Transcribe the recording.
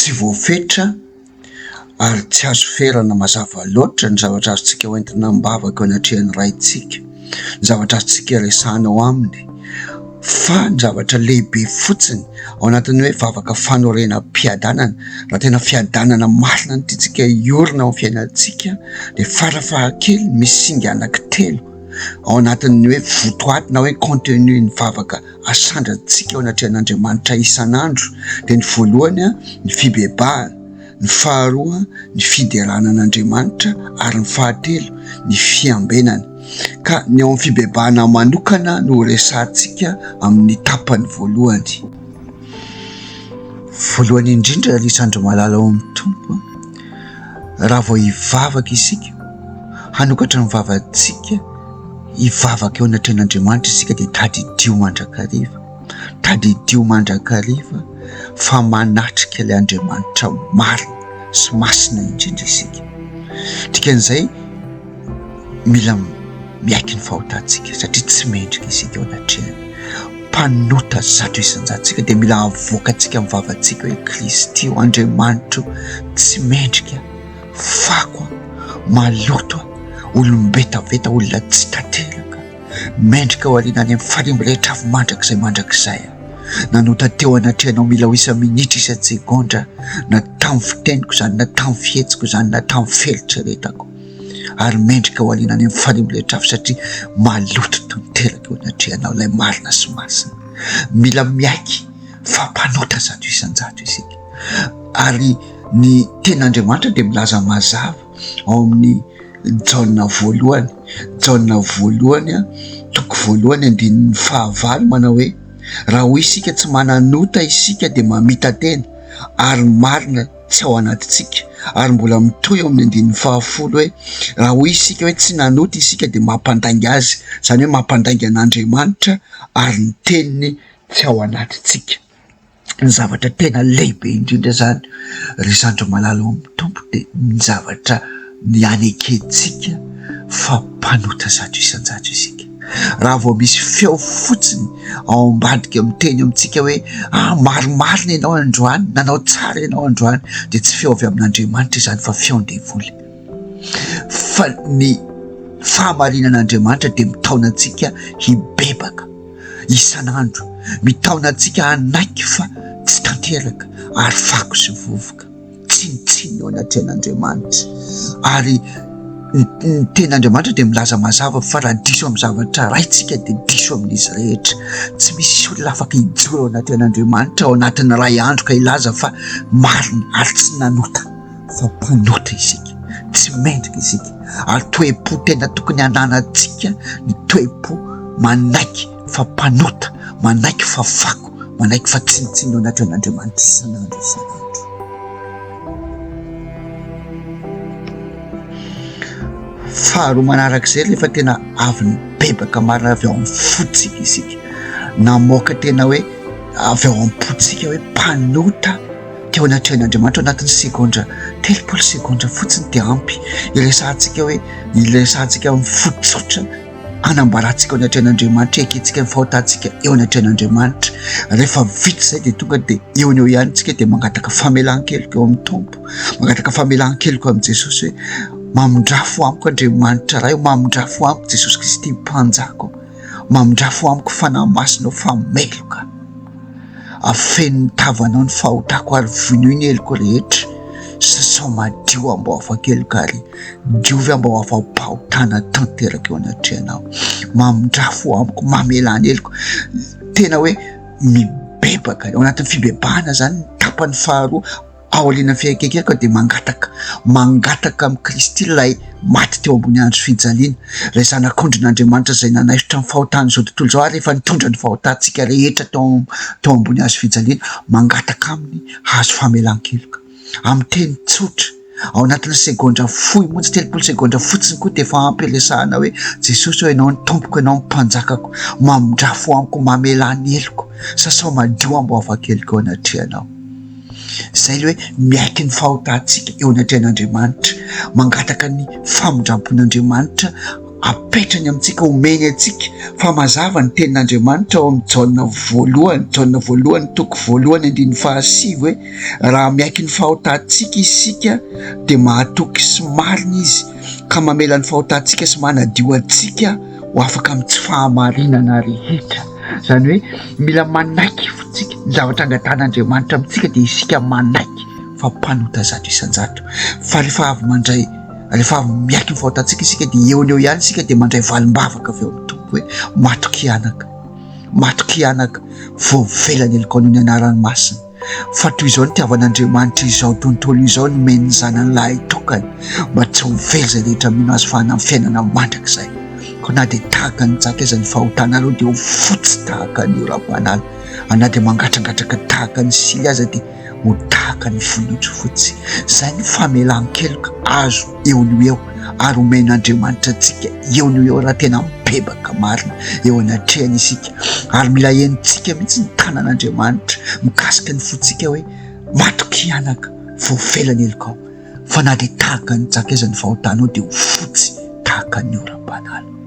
tsy voafetra ary tsy azo ferana mazava loatra ny zavatra azontsika hoentina mbavaka ao anatrehan'ny raintsika, ny zavatra azontsika resanao aminy, fa ny zavatra lehibe fotsiny ao anatin'ny hoe vavaka fanorena mpiadanana. Raha tena fiadanana marina ny tiantsika iorina ao fiainantsika dia farafahakely misy singa anankitelo ao anatin'ny hoe votoaty na hoe contenu ny vavaka asandrantsika ao anatrehan'Andriamanitra isan'andro. Dia ny voalohany ny fibebahana, ny faharoa ny fideranan'Andriamanitra ary ny fahatelo ny fiambenana. Ka ny ao amin'ny fibebahana manokana no resantsika amin'ny tapany voalohany. Voalohany indrindra Lisandro malala ao amin'ny tompo, raha vao hivavaka isika, hanokatra ny vavantsika hivavaka eo anatrehan'Andriamanitra isika dia tadidio mandrakariva, tadidio mandrakariva fa manatrika ilay Andriamanitra marina sy masina indrindra isika. Dikan'izay mila miaiky ny fahotantsika satria tsy mendrika isika ao anatrehany. Mpanota zato isan-jatontsika dia mila avoakantsika amin'ny vavantsika hoe Kristy io Andriamanitra tsy mendrika, fako, maloto, olombetaveta, olona tsy tanteraka, mendrika ao aoriana any amin'ny farimbo rehetra avy mandrakizay nanota teo anatrehanao mila ho isa minitra isan-tsekondra, na tamin'ny fiteniko izany, na tamin'ny fihetsiko izany, na tamin'ny felotreretako, ary mendrika ao aoriana any amin'ny farimbo rehetra avy satria maloto tanteraka eo anatrehanao ilay marina sy masina. Mila miaiky fa mpanota zato isan-jato isika. Ary ny ten'Andriamanitra dia milaza mazava ao amin'ny Jaona voalohany, Jaona voalohany toko voalohany andininy fahavalo manao hoe raha hoy isika tsy mananota isika dia mamita tena ary marina tsy ao anatintsika. Ary mbola mitohy eo amin'ny andininy fahafolo hoe raha hoy isika hoe tsy nanota isika dia mampandainga azy, izany hoe mampandainga an'Andriamanitra ary ny teniny tsy ao anatintsika. Ny zavatra tena lehibe indrindra zany ry Sandro malala ao amin'ny tompo dia ny zavatra ny anekentsika fa mpanota zato isan-jato isika. Raha vao misy feo fotsiny ao ambadika miteny amintsika hoe marimarina ianao androany, nanao tsara ianao androany, dia tsy feo avy amin'Andriamanitra izany fa feon-devoly. Fa ny fahamarinan'Andriamanitra dia mitaona antsika hibebaka isan'andro, mitaona antsika hanaiky fa tsy tanteraka ary fako sy vovoka, tsinitsiny eo anatrehan'Andriamanitra. Ary ny ten'Andriamanitra dia milaza mazava fa raha diso amin'ny zavatra raintsika dia diso amin'izy rehetra. Tsy misy olona afaka hijoro ao anatrehan'Andriamanitra ao anatin'ny ray andro ka ilaza fa marina ary tsy nanota, fa mpanota isika, tsy mendrika isika. Ary toe-po tena tokony hananantsika ny toe-po manaiky fa mpanota, manaiky fa fako, manaiky fa tsinitsiny ao anatrehan'Andriamanitra isan'andro isan'andro. Faharoa manarak'izay rehefa tena avy nibebaka marina avy ao amin'ny fotsika isika, namoaka tena hoe avy ao am-potsika hoe mpanota teo anatrehan'Andriamanitra ao anatin'ny segondra 3 segondra fotsiny dia ampy iresantsika hoe iresantsika amin'ny fototsotra anambarantsika ao anatrehan'Andriamanitra, ekentsika ny fahotantsika eo anatrehan'Andriamanitra. Rehefa vita izay dia tonga dia eo ny eo ihany tsika dia mangataka famelan-keloka eo amin'ny tompo, mangataka famelan-keloka amin'i Jesosy hoe mamondrafo amiko Andriamanitra ray, mamondrafo amiko Jesosy Kristy mpanjako, mamondrafo amiko fanahy masinao fa meloka, afeno ny tavanao ny fahotako ary vonoy ny heloko rehetra, sasao madio ambao afa-keloka ary diovy ambao afa-pahotana tanteraka eo anatrehanao, mamondrafo amiko, mamela ny heloko. Tena hoe mibebaka ao anatin'ny fibebahana zany ny tapany faharoa ao alina fiaikekeka dia mangataka amin'ny Kristy ilay maty teo ambony andro fijaliana, ilay zanak'ondrin'Andriamanitra izay nanaisotra amin'ny fahotana izao tontolo izao, ary rehefa nitondra ny fahotantsika rehetra teo ambony hazo fijaliana, mangataka aminy hazo famelan-keloka amin'ny teny tsotra ao anatin'ny segondra fohy montsy 3 segondra fotsiny koa dia efa ampiresahana hoe Jesosy hoe ianao ny tompoko, ianao ny mpanjakako, mamondrafo amiko, mamela ny heloko, sasao madio ambao afa-keloka ao anatrehanao. Izay hoe miaiky ny fahotantsika eo anatrehan'Andriamanitra, mangataka ny famondrampon'Andriamanitra apetrany amintsika, omeny antsika fa mazava ny tenin'Andriamanitra ao amin'ny Jaona voalohany toko voalohany 9:7 hoe raha miaiky ny fahotantsika isika dia mahatoky sy marina izy ka mamela ny fahotantsika sy manadio antsika ho afaka amin'ny tsy fahamarinana rehetra. Zany hoe mila manaiky fotsika ny zavatra angatan'Andriamanitra amintsika dia isika manaiky fa mpanota zato isan-jato. Fa rehefa avy miaiky ny fahotantsika isika dia eo ihany isika dia mandray valim-bavaka avy eo amin'ny tompo hoe matoky anaka vao velany elikao noho ny anarany masina. Fa toy izao ny tiavan'Andriamanitra izao tontolo izao nomeny ny zanany lahy tokany mba tsy ho very izay rehetra mino azy fa hanamy fiainana mandrakizay. Ko na dia tahaka ny tsaka iza ny fahotana aloha dia ho fotsy tahaka ny oram-panala, ana dia mangatratratraka tahaka ny sily aza dia ho tahaka ny volotro fotsy. Izay ny famelan-keloka azo eo no eo ary omen'Andriamanitra antsika eo no eo raha tena mibebaka marina eo anatrehany isika. Ary mila henontsika mihitsy ny tanan'Andriamanitra mikasika ny fotsika hoe matoky anaka vao velany elikao, fa na dia tahaka ny tsaka iza ny fahotanao dia ho fotsy tahaka ny oram-panala.